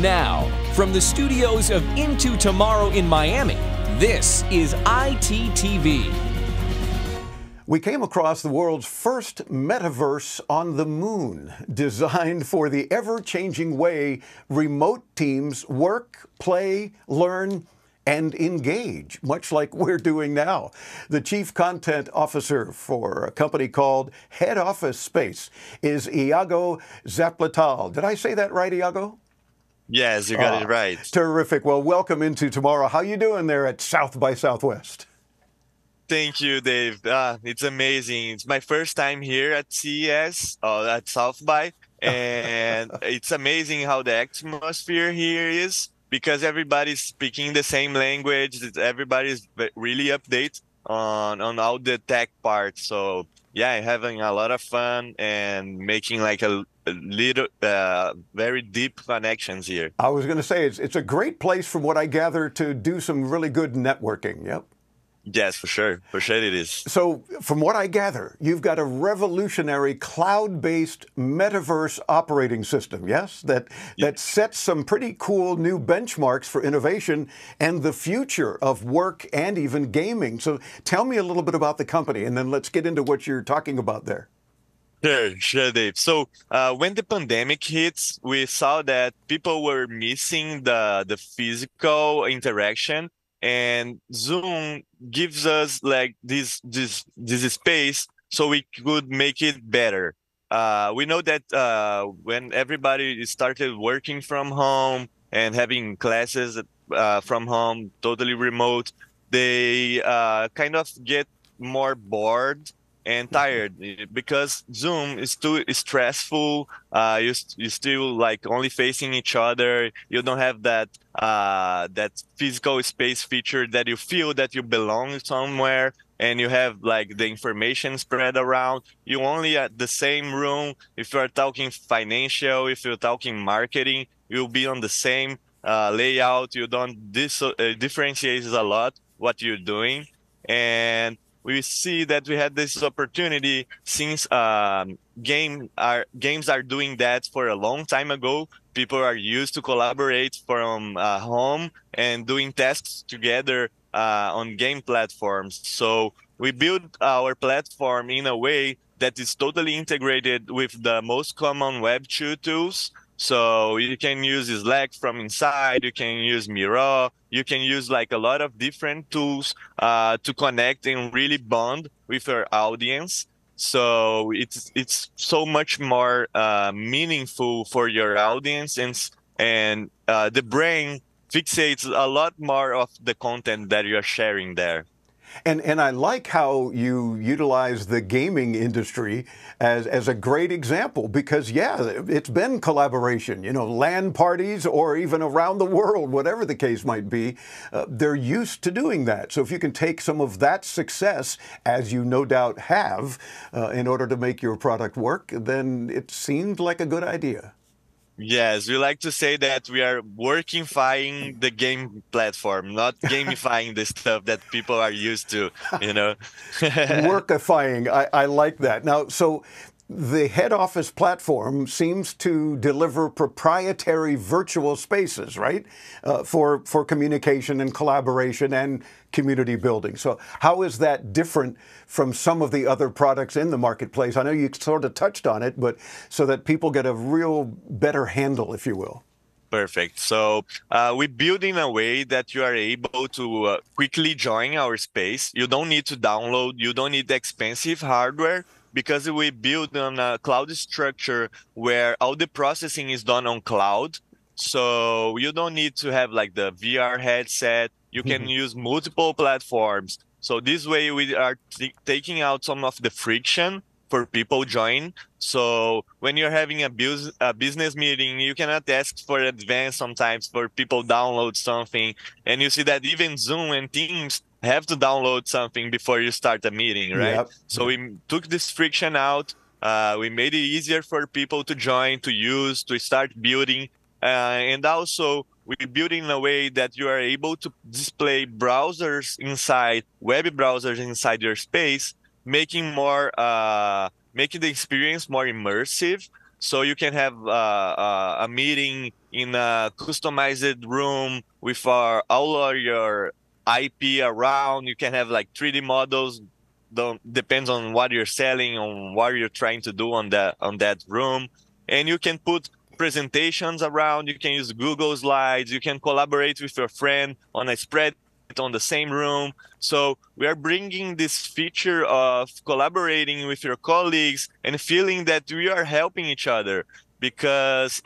Now, from the studios of Into Tomorrow in Miami, this is ITTV. We came across the world's first metaverse on the moon, designed for the ever-changing way remote teams work, play, learn, and engage, much like we're doing now. The Chief Content Officer for a company called Head Office Space is Iago Zapletal. Did I say that right, Iago? Yes, you got it right. Terrific. Well, welcome Into Tomorrow. How you doing there at South by Southwest? Thank you, Dave. It's amazing. It's my first time here at CES, at South by, and it's amazing how the atmosphere here is because everybody's speaking the same language. Everybody's really update on all the tech parts. So yeah, having a lot of fun and making like a little very deep connections here. I was going to say it's a great place, from what I gather, to do some really good networking. Yep. Yes, for sure. For sure it is. So from what I gather, you've got a revolutionary cloud-based metaverse operating system, yes? That sets some pretty cool new benchmarks for innovation and the future of work and even gaming. So tell me a little bit about the company, and then let's get into what you're talking about there. Sure, Dave. So when the pandemic hits, we saw that people were missing the physical interaction, and Zoom gives us like this space so we could make it better. We know that when everybody started working from home and having classes from home, totally remote, they kind of get more bored and tired because Zoom is too stressful. You still like only facing each other. You don't have that that physical space feature that you feel that you belong somewhere and you have like the information spread around. You only at the same room. If you are talking financial, if you're talking marketing, you'll be on the same layout. You don't differentiate a lot what you're doing. And we see that we had this opportunity since games are doing that for a long time ago. People are used to collaborate from home and doing tasks together on game platforms. So we built our platform in a way that is totally integrated with the most common Web 2 tools. So you can use Slack from inside, you can use Miro, you can use like a lot of different tools to connect and really bond with your audience. So it's so much more meaningful for your audience, and the brain fixates a lot more of the content that you're sharing there. And I like how you utilize the gaming industry as a great example, because, yeah, it's been collaboration, you know, LAN parties or even around the world, whatever the case might be. They're used to doing that. So if you can take some of that success, as you no doubt have, in order to make your product work, then it seemed like a good idea. Yes, we like to say that we are workifying the game platform, not gamifying the stuff that people are used to, you know. Workifying, I like that. Now, so the head office platform seems to deliver proprietary virtual spaces, right, for communication and collaboration and community building. So how is that different from some of the other products in the marketplace? I know you sort of touched on it, but so that people get a real better handle, if you will. Perfect. So we build in a way that you are able to quickly join our space. You don't need to download, you don't need expensive hardware, because we build on a cloud structure where all the processing is done on cloud. So you don't need to have like the VR headset. You can use multiple platforms. So this way we are taking out some of the friction for people join. So when you're having a business meeting, you cannot ask for advance sometimes for people download something. And you see that even Zoom and Teams have to download something before you start a meeting, right? Yep. So we took this friction out. We made it easier for people to join, to use, to start building. And also we build in a way that you are able to display browsers inside, web browsers inside your space, making the experience more immersive. So you can have a meeting in a customized room with all of your IP around. You can have like 3D models. Depends on what you're selling, on what you're trying to do on that room, and you can put presentations around. You can use Google Slides. You can collaborate with your friend on a spread on the same room. So we are bringing this feature of collaborating with your colleagues and feeling that we are helping each other, because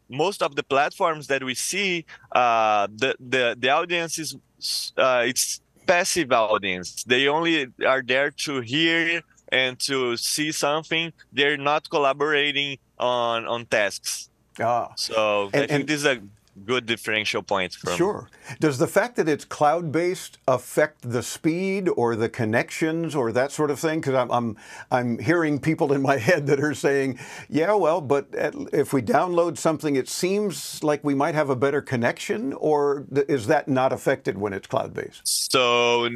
most of the platforms that we see, the audience is it's passive audience. They only are there to hear and to see something. They're not collaborating on tasks. Ah, So I think and this is a good differential point from. sure. Does the fact that it's cloud-based affect the speed or the connections or that sort of thing? Because I'm hearing people in my head that are saying, yeah, well, but if we download something, it seems like we might have a better connection, or is that not affected when it's cloud-based? So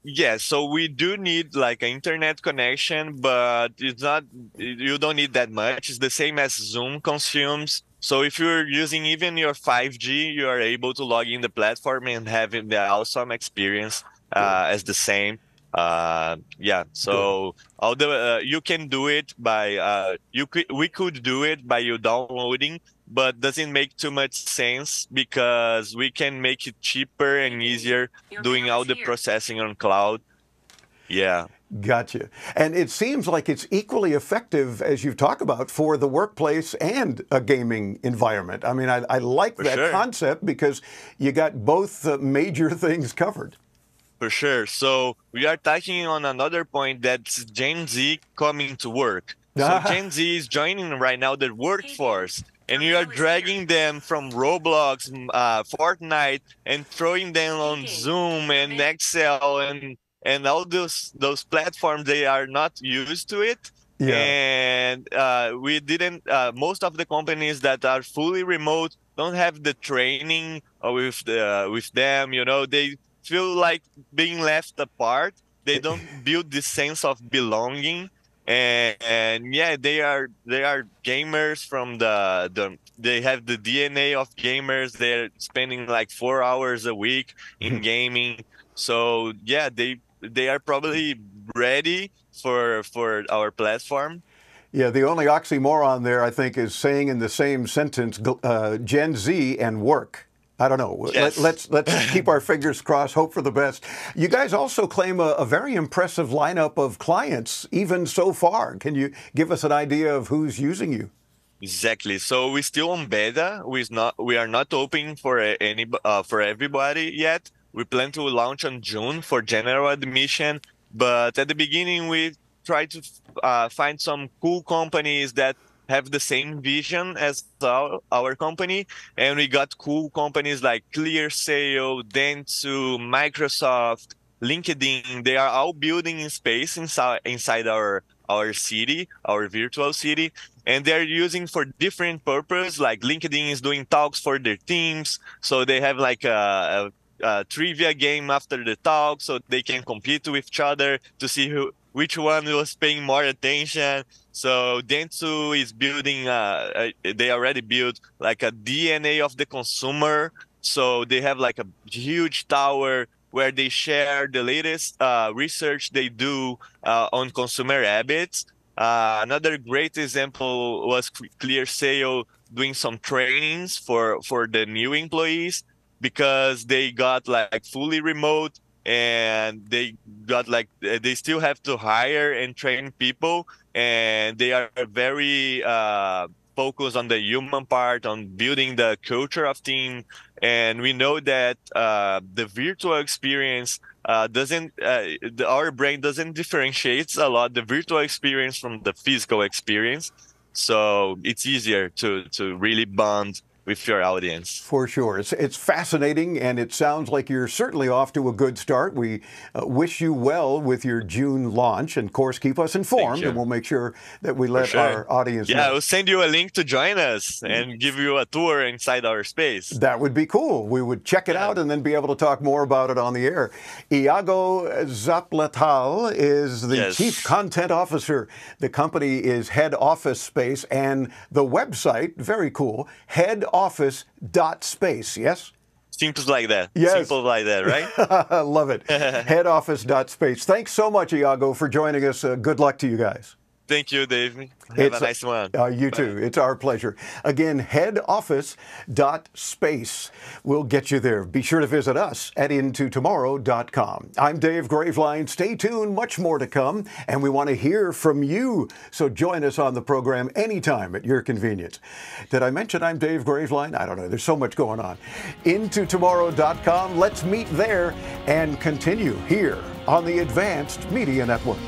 yeah, so we do need like an internet connection, but it's not. You don't need that much. It's the same as Zoom consumes. So if you're using even your 5G, you are able to log in the platform and having the awesome experience as the same. Yeah, so all the you can do it by we could do it by you downloading, but doesn't make too much sense because we can make it cheaper and easier doing all the processing on cloud. Yeah. Gotcha. And it seems like it's equally effective, as you talk about, for the workplace and a gaming environment. I mean, I like For that sure. concept because you got both major things covered. For sure. So we are touching on another point, that's Gen Z coming to work. So Gen Z is joining right now the workforce, and you are dragging them from Roblox, Fortnite, and throwing them on Zoom and Excel and all those platforms. They are not used to it. Yeah. And we didn't. Most of the companies that are fully remote don't have the training with them. You know, they feel like being left apart. They don't build this sense of belonging, and yeah, they are gamers from they have the DNA of gamers. They're spending like 4 hours a week in gaming. So yeah, they are probably ready for our platform. Yeah, the only oxymoron there, I think, is saying in the same sentence Gen Z and work. I don't know. Yes. Let's keep our fingers crossed, hope for the best. You guys also claim a very impressive lineup of clients, even so far. Can you give us an idea of who's using you? Exactly. So we're still on beta. We are not open for for everybody yet. We plan to launch on June for general admission, but at the beginning we try to find some cool companies that have the same vision as our company, and we got cool companies like ClearSale, Dentsu, Microsoft, LinkedIn. They are all building in space inside our city, our virtual city, and they're using for different purpose. Like LinkedIn is doing talks for their teams, so they have like a trivia game after the talk, so they can compete with each other to see which one was paying more attention. So Dentsu is building, they already built like a DNA of the consumer. So they have like a huge tower where they share the latest research they do on consumer habits. Another great example was ClearSale doing some trainings for the new employees, because they got like fully remote, and they got like they still have to hire and train people, and they are very focused on the human part, on building the culture of team. And we know that the virtual experience doesn't our brain doesn't differentiate a lot the virtual experience from the physical experience, so it's easier to really bond with your audience. For sure. It's fascinating, and it sounds like you're certainly off to a good start. We wish you well with your June launch, and of course, keep us informed, and we'll make sure that we let our audience know. Yeah, we'll send you a link to join us and give you a tour inside our space. That would be cool. We would check it out and then be able to talk more about it on the air. Iago Zapletal is the Chief Content Officer. The company is Head Office Space, and the website, very cool, headoffice.space, yes? Simple like that. Yes. Simple like that, right? I love it. Headoffice.space. Thanks so much, Iago, for joining us. Good luck to you guys. Thank you, Dave. Have a nice one. You too. It's our pleasure. Again, headoffice.space. We'll get you there. Be sure to visit us at intotomorrow.com. I'm Dave Graveline. Stay tuned. Much more to come. And we want to hear from you. So join us on the program anytime at your convenience. Did I mention I'm Dave Graveline? I don't know. There's so much going on. Intotomorrow.com. Let's meet there and continue here on the Advanced Media Network.